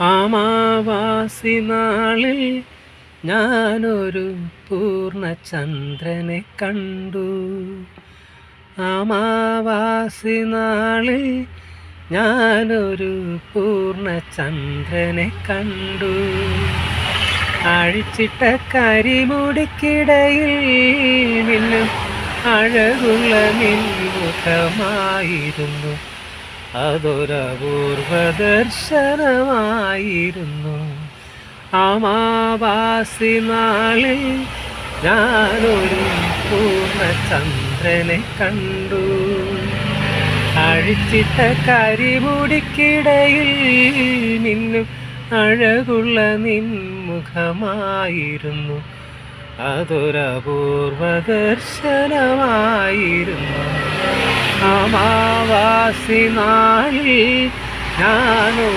അമാവാസി നാളിൽ ഞാനൊരു പൂർണ്ണചന്ദ്രനെ കണ്ടു. അമാവാസി നാളിൽ ഞാനൊരു പൂർണ്ണചന്ദ്രനെ കണ്ടു. അഴിച്ചിട്ട കരിമുടിക്കിടയിൽ മിന്നും അഴകുള്ള നിൻമുഖമായിരുന്നു. അതൊരപൂർവ ദർശനമായിരുന്നു. അമാവാസി നാളിൽ ഞാനൊരു പൂർണ്ണചന്ദ്രനെ കണ്ടു. അഴിച്ചിട്ട കരിമുടിക്കിടയിൽ മിന്നും അഴകുള്ള നിൻമുഖമായിരുന്നു. അതൊരപൂർവ ദർശനമായിരുന്നു. അമാവാസി നാളിൽ ഞാനൊരു